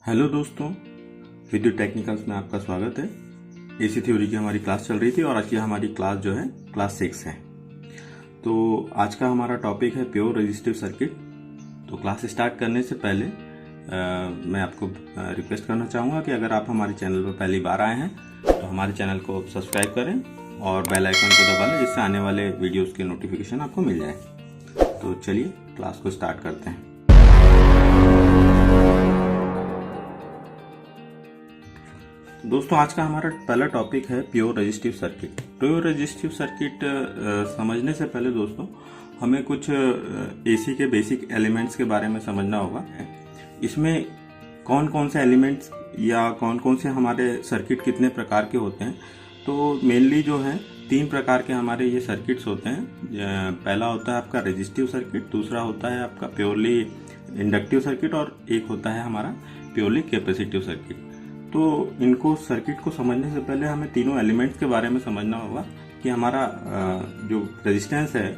Hello दोस्तों, विद्युत technicals में आपका स्वागत है। एसी थ्योरी की हमारी क्लास चल रही थी और आज की हमारी क्लास जो है क्लास 6 है। तो आज का हमारा टॉपिक है प्योर रेजिस्टिव सर्किट। तो क्लास स्टार्ट करने से पहले मैं आपको रिक्वेस्ट करना चाहूँगा कि अगर आप हमारे चैनल पर पहली बार आए हैं तो हमारे चैनल को सब्सक्राइब करें और बेल आइकन को दबा लें, जिससे आने वाले वीडियोज़ के नोटिफिकेशन आपको मिल जाए। तो चलिए क्लास को स्टार्ट करते हैं। दोस्तों, आज का हमारा पहला टॉपिक है pure resistive circuit. Pure resistive circuit समझने से पहले दोस्तों हमें कुछ एसी के बेसिक एलिमेंट्स के बारे में समझना होगा। इसमें कौन कौन से एलिमेंट्स या कौन कौन से हमारे सर्किट कितने प्रकार के होते हैं। तो मेनली जो है 3 प्रकार के हमारे ये सर्किट्स होते हैं। पहला होता है आपका रेजिस्टिव सर्किट, दूसरा होता है आपका प्योरली इंडक्टिव सर्किट और एक होता है हमारा प्योरली कैपेसिटिव सर्किट। तो इनको सर्किट को समझने से पहले हमें तीनों एलिमेंट्स के बारे में समझना होगा कि हमारा जो रेजिस्टेंस है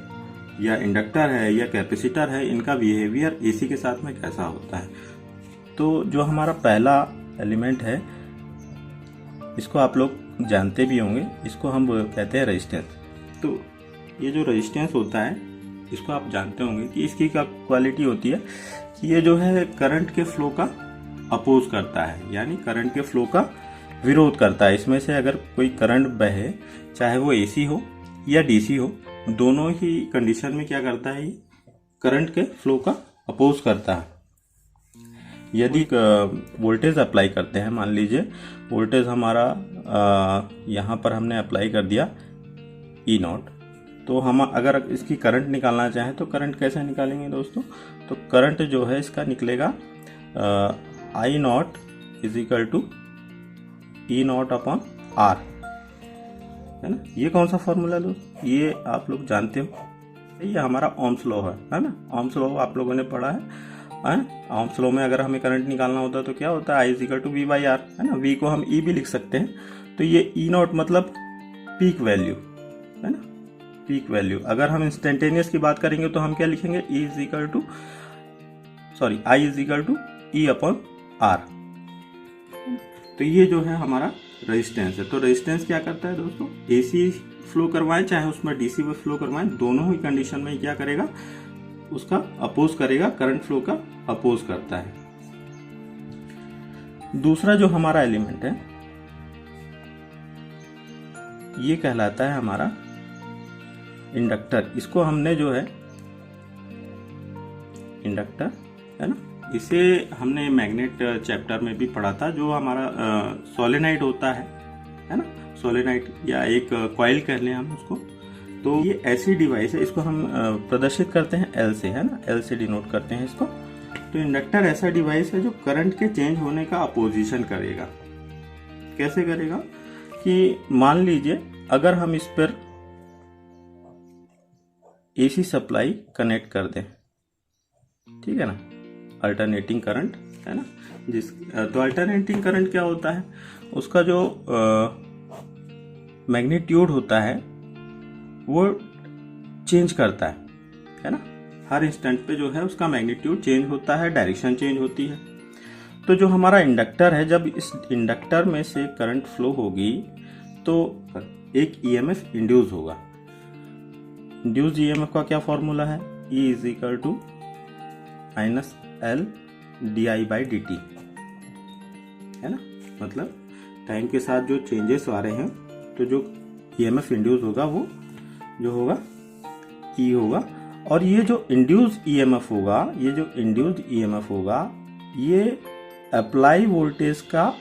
या इंडक्टर है या कैपेसिटर है, इनका बिहेवियर एसी के साथ में कैसा होता है। तो जो हमारा पहला एलिमेंट है, इसको आप लोग जानते भी होंगे, इसको हम कहते हैं रेजिस्टेंस। तो ये जो रेजिस्टेंस होता है, इसको आप जानते होंगे कि इसकी क्या क्वालिटी होती है कि ये जो है करंट के फ्लो का अपोज करता है, यानी करंट के फ्लो का विरोध करता है। इसमें से अगर कोई करंट बहे, चाहे वो एसी हो या डीसी हो, दोनों ही कंडीशन में क्या करता है, ये करंट के फ्लो का अपोज करता है। यदि वोल्टेज अप्लाई करते हैं, मान लीजिए वोल्टेज हमारा यहाँ पर हमने अप्लाई कर दिया E0, तो हम अगर इसकी करंट निकालना चाहें तो करंट कैसे निकालेंगे दोस्तों। तो करंट जो है इसका निकलेगा I0 is equal to E0 upon R, है ना। ये कौन सा फॉर्मूला दोस्त, ये आप लोग जानते हो, ये हमारा ओम्स लॉ है ना। ओम्स लॉ आप लोगों ने पढ़ा है। ओम्स लॉ में अगर हमें करंट निकालना होता है तो क्या होता है, I is equal to V by R, है ना। V को हम E भी लिख सकते हैं। तो ये E0 मतलब पीक वैल्यू, है ना, पीक वैल्यू। अगर हम इंस्टेंटेनियस की बात करेंगे तो हम क्या लिखेंगे, I is equal to E upon R। तो ये जो है हमारा रेजिस्टेंस है। तो रेजिस्टेंस क्या करता है दोस्तों, एसी फ्लो करवाएं चाहे उसमें डीसी में फ्लो करवाएं, दोनों ही कंडीशन में क्या करेगा, उसका अपोज करेगा, करंट फ्लो का अपोज करता है। दूसरा जो हमारा एलिमेंट है, ये कहलाता है हमारा इंडक्टर। इसको हमने जो है इंडक्टर, है ना, इसे हमने मैग्नेट चैप्टर में भी पढ़ा था। जो हमारा सोलेनाइड होता है ना, सोलेनाइड या एक कॉइल कह लें हम उसको। तो ये ऐसी डिवाइस है, इसको हम प्रदर्शित करते हैं L से, है ना, L से डिनोट करते हैं इसको। तो इंडक्टर ऐसा डिवाइस है जो करंट के चेंज होने का अपोजिशन करेगा। कैसे करेगा कि मान लीजिए अगर हम इस पर एसी सप्लाई कनेक्ट कर दें, ठीक है ना, अल्टरनेटिंग करंट, है ना। तो अल्टरनेटिंग करंट क्या होता है, उसका जो मैग्नीट्यूड होता है वो चेंज करता है ना। हर इंस्टेंट पे जो है उसका मैग्नीट्यूड चेंज होता है, डायरेक्शन चेंज होती है। तो जो हमारा इंडक्टर है, जब इस इंडक्टर में से करंट फ्लो होगी तो एक ईएमएफ इंड्यूस होगा। इंड्यूस ईएमएफ का क्या फॉर्मूला है, E is equal to minus L di बाई dt, है ना। मतलब टाइम के साथ जो चेंजेस आ रहे हैं, तो जो ईएमएफ इंड्यूस होगा वो जो होगा E होगा। और ये जो इंड्यूस ईएमएफ होगा, ये जो इंड्यूस्ड ईएमएफ होगा, ये अप्लाई वोल्टेज का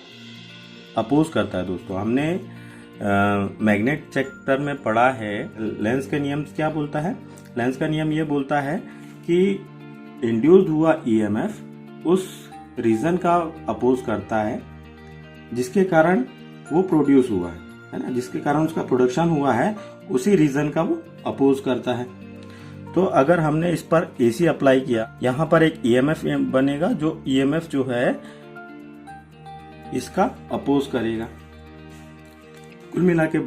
अपोज करता है दोस्तों। हमने मैग्नेट चैप्टर में पढ़ा है, लेंस का नियम क्या बोलता है, लेंस का नियम ये बोलता है कि इंड्यूस्ड हुआ ईएमएफ उस रीजन का अपोज करता है जिसके कारण वो प्रोड्यूस हुआ है ना, जिसके कारण उसका प्रोडक्शन हुआ है, उसी रीजन का वो अपोज करता है। तो अगर हमने इस पर एसी अप्लाई किया, यहाँ पर एक ईएमएफ बनेगा, जो ईएमएफ जो है इसका अपोज करेगा। कुल मिला के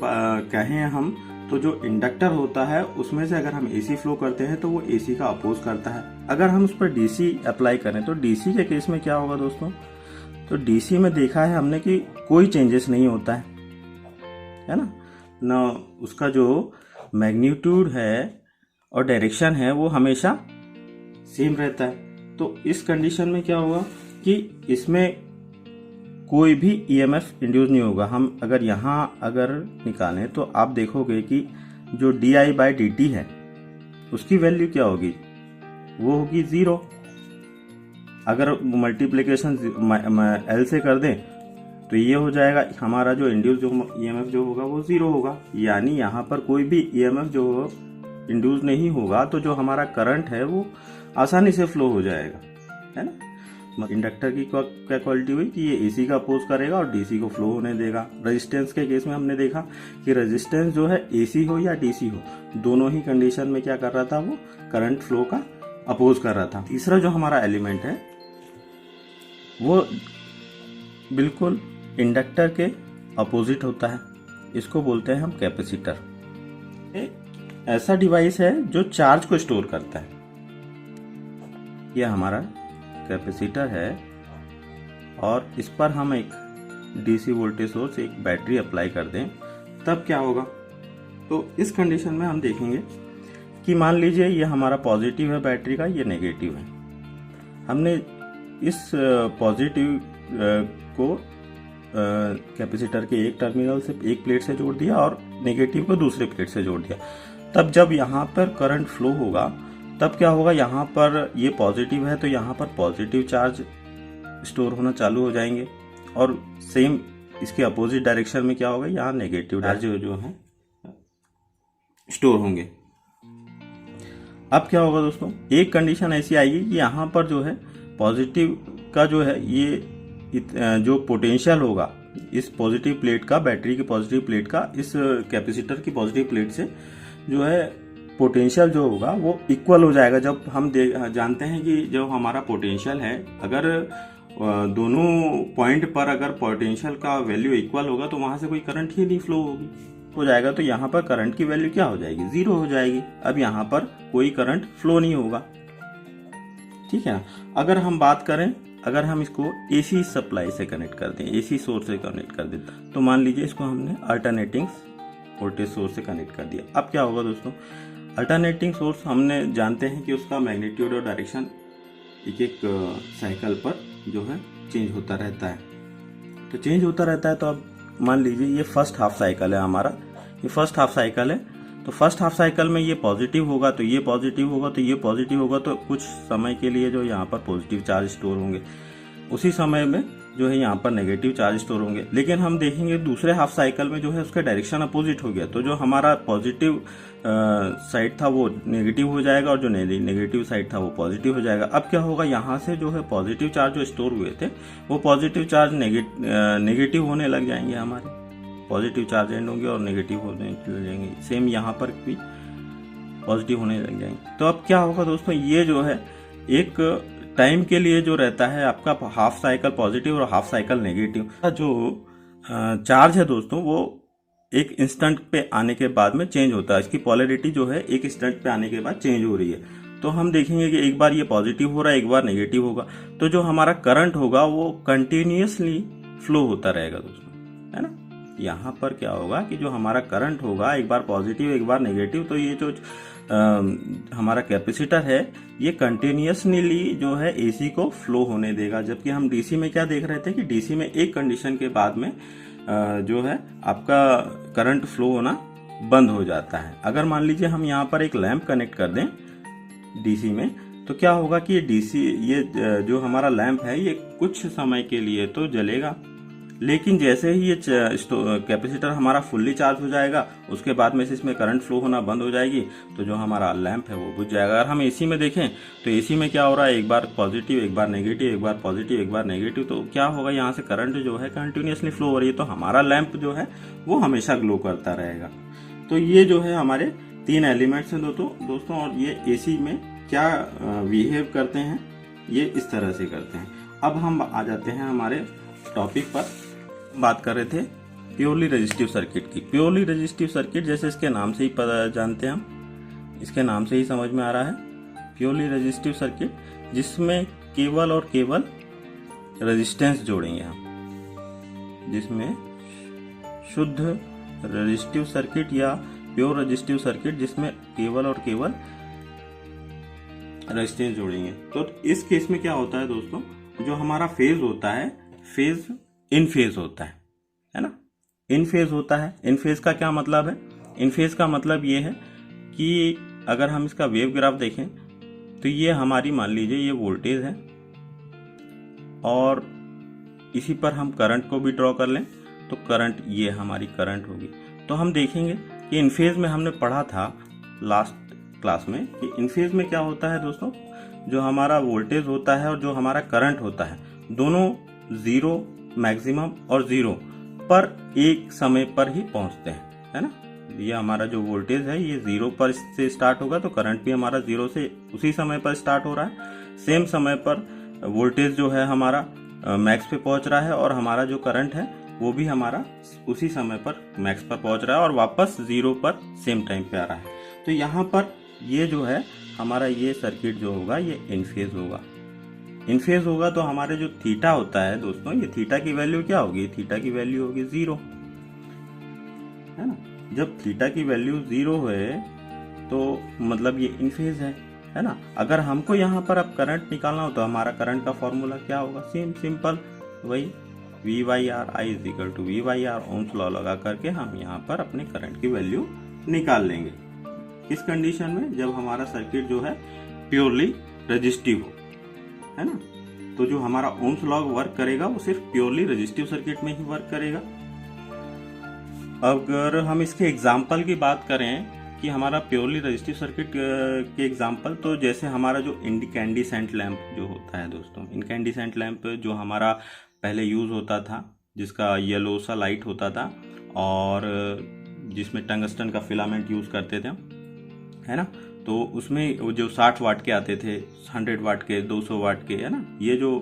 कहें हम तो जो इंडक्टर होता है उसमें से अगर हम एसी फ्लो करते हैं तो वो एसी का अपोज करता है। अगर हम उस पर डीसी अप्लाई करें तो डीसी के केस में क्या होगा दोस्तों, तो डीसी में देखा है हमने कि कोई चेंजेस नहीं होता है ना, ना उसका जो मैग्नीट्यूड है और डायरेक्शन है वो हमेशा सेम रहता है। तो इस कंडीशन में क्या होगा कि इसमें कोई भी ईएमएफ इंड्यूस नहीं होगा। हम अगर यहाँ अगर निकालें तो आप देखोगे कि जो di/dt है उसकी वैल्यू क्या होगी, वो होगी 0। अगर मल्टीप्लिकेशन L से कर दें तो ये हो जाएगा हमारा जो इंड्यूस जो ईएमएफ जो होगा वो 0 होगा। यानी यहाँ पर कोई भी ईएमएफ जो इंड्यूस नहीं होगा तो जो हमारा करंट है वो आसानी से फ्लो हो जाएगा, है ना। इंडक्टर की क्या क्वालिटी हुई कि ये एसी का अपोज करेगा और डीसी को फ्लो होने देगा। रेजिस्टेंस के केस में हमने देखा कि रेजिस्टेंस जो है एसी हो या डीसी हो, दोनों ही कंडीशन में क्या कर रहा था, वो करंट फ्लो का अपोज कर रहा था। तीसरा जो हमारा एलिमेंट है वो बिल्कुल इंडक्टर के अपोजिट होता है, इसको बोलते हैं हम कैपेसिटर। ऐसा डिवाइस है जो चार्ज को स्टोर करता है। यह हमारा कैपेसिटर है और इस पर हम एक डीसी वोल्टेज सोर्स, एक बैटरी अप्लाई कर दें, तब क्या होगा। तो इस कंडीशन में हम देखेंगे कि मान लीजिए ये हमारा पॉजिटिव है बैटरी का, ये नेगेटिव है। हमने इस पॉजिटिव को कैपेसिटर के एक टर्मिनल से, एक प्लेट से जोड़ दिया और नेगेटिव को दूसरे प्लेट से जोड़ दिया। तब जब यहाँ पर करंट फ्लो होगा तब क्या होगा, यहाँ पर ये पॉजिटिव है तो यहाँ पर पॉजिटिव चार्ज स्टोर होना चालू हो जाएंगे और सेम इसके अपोजिट डायरेक्शन में क्या होगा, यहाँ नेगेटिव चार्ज जो है स्टोर होंगे। अब क्या होगा दोस्तों, एक कंडीशन ऐसी आएगी कि यहाँ पर जो है पॉजिटिव का जो है ये जो पोटेंशियल होगा इस पॉजिटिव प्लेट का, बैटरी की पॉजिटिव प्लेट का इस कैपेसिटर की पॉजिटिव प्लेट से जो है पोटेंशियल जो होगा वो इक्वल हो जाएगा। जब हम जानते हैं कि जो हमारा पोटेंशियल है, अगर दोनों पॉइंट पर अगर पोटेंशियल का वैल्यू इक्वल होगा तो वहां से कोई करंट ही नहीं फ्लो हो जाएगा। तो यहाँ पर करंट की वैल्यू क्या हो जाएगी, 0 हो जाएगी। अब यहाँ पर कोई करंट फ्लो नहीं होगा, ठीक है ना। अगर हम बात करें, अगर हम इसको एसी सप्लाई से कनेक्ट कर दें, एसी सोर्स से कनेक्ट कर दें, तो मान लीजिए इसको हमने अल्टरनेटिंग वोल्टेज सोर्स से कनेक्ट कर दिया। अब क्या होगा दोस्तों, अल्टरनेटिंग सोर्स हमने जानते हैं कि उसका मैग्नीट्यूड और डायरेक्शन एक एक साइकिल पर जो है चेंज होता रहता है। तो चेंज होता रहता है, तो अब मान लीजिए ये फर्स्ट हाफ साइकिल है हमारा, ये फर्स्ट हाफ साइकिल है। तो फर्स्ट हाफ साइकिल में ये पॉजिटिव होगा तो ये पॉजिटिव होगा तो ये पॉजिटिव होगा, तो कुछ समय के लिए जो यहाँ पर पॉजिटिव चार्ज स्टोर होंगे, उसी समय में जो है यहाँ पर नेगेटिव चार्ज स्टोर होंगे। लेकिन हम देखेंगे दूसरे हाफ साइकिल में जो है उसका डायरेक्शन अपोजिट हो गया, तो जो हमारा पॉजिटिव साइड था वो नेगेटिव हो जाएगा और जो नेगेटिव साइड था वो पॉजिटिव हो जाएगा। अब क्या होगा, यहाँ से जो है पॉजिटिव चार्ज जो स्टोर हुए थे वो पॉजिटिव चार्ज नेगेटिव होने लग जाएंगे, हमारे पॉजिटिव चार्ज एंड होंगे और नेगेटिव होने लग जाएंगे। सेम यहाँ पर भी पॉजिटिव होने लग जाएंगे। तो अब क्या होगा दोस्तों, ये जो है एक टाइम के लिए जो रहता है आपका हाफ साइकिल पॉजिटिव और हाफ साइकिल नेगेटिव, जो चार्ज है दोस्तों वो एक इंस्टेंट पे आने के बाद में चेंज होता है। इसकी पोलैरिटी जो है एक इंस्टेंट पे आने के बाद चेंज हो रही है। तो हम देखेंगे कि एक बार ये पॉजिटिव हो रहा है, एक बार नेगेटिव होगा, तो जो हमारा करंट होगा वो कंटिन्यूअसली फ्लो होता रहेगा दोस्तों, है ना। यहाँ पर क्या होगा कि जो हमारा करंट होगा एक बार पॉजिटिव एक बार नेगेटिव, तो ये जो हमारा कैपेसिटर है ये कंटिन्यूअसली जो है एसी को फ्लो होने देगा। जबकि हम डीसी में क्या देख रहे थे कि डीसी में एक कंडीशन के बाद में जो है आपका करंट फ्लो होना बंद हो जाता है। अगर मान लीजिए हम यहाँ पर एक लैंप कनेक्ट कर दें डीसी में, तो क्या होगा कि ये जो हमारा लैंप है ये कुछ समय के लिए तो जलेगा, लेकिन जैसे ही ये कैपेसिटर हमारा फुल्ली चार्ज हो जाएगा उसके बाद में से इसमें करंट फ्लो होना बंद हो जाएगी, तो जो हमारा लैंप है वो बुझ जाएगा। अगर हम एसी में देखें तो एसी में क्या हो रहा है, एक बार पॉजिटिव एक बार नेगेटिव, एक बार पॉजिटिव एक बार नेगेटिव, तो क्या होगा यहाँ से करंट जो है कंटिन्यूअसली फ्लो हो रही है, तो हमारा लैंप जो है वो हमेशा ग्लो करता रहेगा। तो ये जो है हमारे 3 एलिमेंट्स हैं दोस्तों, और ये एसी में क्या बिहेव करते हैं ये इस तरह से करते हैं। अब हम आ जाते हैं हमारे टॉपिक पर। बात कर रहे थे प्योरली रेजिस्टिव सर्किट की। प्योरली रेजिस्टिव सर्किट जैसे इसके नाम से ही पता जानते हैं हम, इसके नाम से ही समझ में आ रहा है, प्योरली रेजिस्टिव सर्किट जिसमें केवल और केवल रेजिस्टेंस जोड़ेंगे हम, जिसमें शुद्ध रेजिस्टिव सर्किट या प्योर रेजिस्टिव सर्किट जिसमें केवल और केवल रेजिस्टेंस जोड़ेंगे। तो इस केस में क्या होता है दोस्तों, जो हमारा फेज होता है, फेज इन फेज होता है ना, इन फेज होता है। इन फेज का क्या मतलब है, इन फेज का मतलब ये है कि अगर हम इसका वेव ग्राफ देखें तो ये हमारी, मान लीजिए ये वोल्टेज है और इसी पर हम करंट को भी ड्रॉ कर लें तो करंट, ये हमारी करंट होगी। तो हम देखेंगे कि इन फेज में हमने पढ़ा था लास्ट क्लास में कि इन फेज में क्या होता है दोस्तों, जो हमारा वोल्टेज होता है और जो हमारा करंट होता है, दोनों जीरो, मैक्सिमम और जीरो पर एक समय पर ही पहुंचते हैं, है ना। ये हमारा जो वोल्टेज है ये जीरो पर से स्टार्ट होगा तो करंट भी हमारा जीरो से उसी समय पर स्टार्ट हो रहा है। सेम समय पर वोल्टेज जो है हमारा मैक्स पे पहुंच रहा है और हमारा जो करंट है वो भी हमारा उसी समय पर मैक्स पर पहुंच रहा है और वापस जीरो पर सेम टाइम पे आ रहा है। तो यहाँ पर ये जो है हमारा ये सर्किट जो होगा ये इन फेज होगा। इन फेज होगा तो हमारे जो थीटा होता है दोस्तों, ये थीटा की वैल्यू क्या होगी, थीटा की वैल्यू होगी जीरो, है ना। जब थीटा की वैल्यू जीरो है तो मतलब ये इन फेज है ना। अगर हमको यहाँ पर अब करंट निकालना हो तो हमारा करंट का फॉर्मूला क्या होगा, सेम सिंपल वही V/R I = V/R, Ohm's law लगा करके हम यहाँ पर अपने करंट की वैल्यू निकाल लेंगे। किस कंडीशन में, जब हमारा सर्किट जो है प्योरली रेजिस्टिव हो, है ना। तो जो हमारा ओम्स लॉ वर्क करेगा वो सिर्फ प्योरली रेजिस्टिव सर्किट में ही वर्क करेगा। अगर हम इसके एग्जाम्पल की बात करें कि हमारा प्योरली रेजिस्टिव सर्किट के एग्जाम्पल, तो जैसे हमारा जो इनकैंडिसेंट लैंप जो होता है दोस्तों, इनकैंडिसेंट लैंप जो हमारा पहले यूज होता था, जिसका येलो सा लाइट होता था और जिसमें टंगस्टन का फिलामेंट यूज करते थे, है ना। तो उसमें जो 60 वाट के आते थे, 100 वाट के, 200 वाट के, है ना, ये जो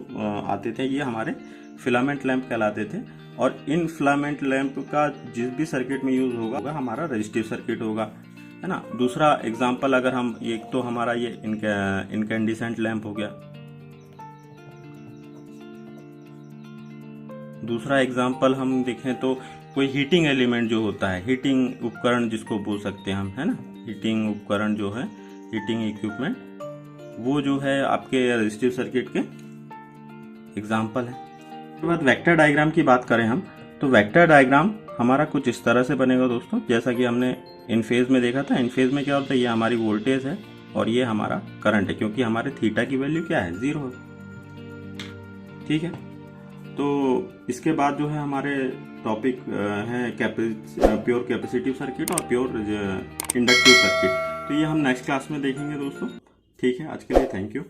आते थे ये हमारे फिलामेंट लैंप कहलाते थे। और इन फिलामेंट लैंप का जिस भी सर्किट में यूज होगा हमारा रेजिस्टिव सर्किट होगा, है ना। दूसरा एग्जांपल अगर हम, एक तो हमारा ये इनकैंडिसेंट लैंप हो गया, दूसरा एग्जांपल हम देखें तो कोई हीटिंग एलिमेंट जो होता है, हीटिंग उपकरण जिसको बोल सकते हैं हम, है ना, हीटिंग उपकरण जो है, हीटिंग इक्विपमेंट, वो जो है आपके रेजिस्टिव सर्किट के एग्जांपल है। उसके बाद वेक्टर डायग्राम की बात करें हम, तो वेक्टर डायग्राम हमारा कुछ इस तरह से बनेगा दोस्तों, जैसा कि हमने इन फेज में देखा था। इन फेज में क्या होता है, ये हमारी वोल्टेज है और ये हमारा करंट है, क्योंकि हमारे थीटा की वैल्यू क्या है, जीरो है, ठीक है। तो इसके बाद जो है हमारे टॉपिक है प्योर कैपेसिटिव सर्किट और प्योर इंडक्टिव सर्किट। तो ये हम नेक्स्ट क्लास में देखेंगे दोस्तों, ठीक है। आज के लिए थैंक यू।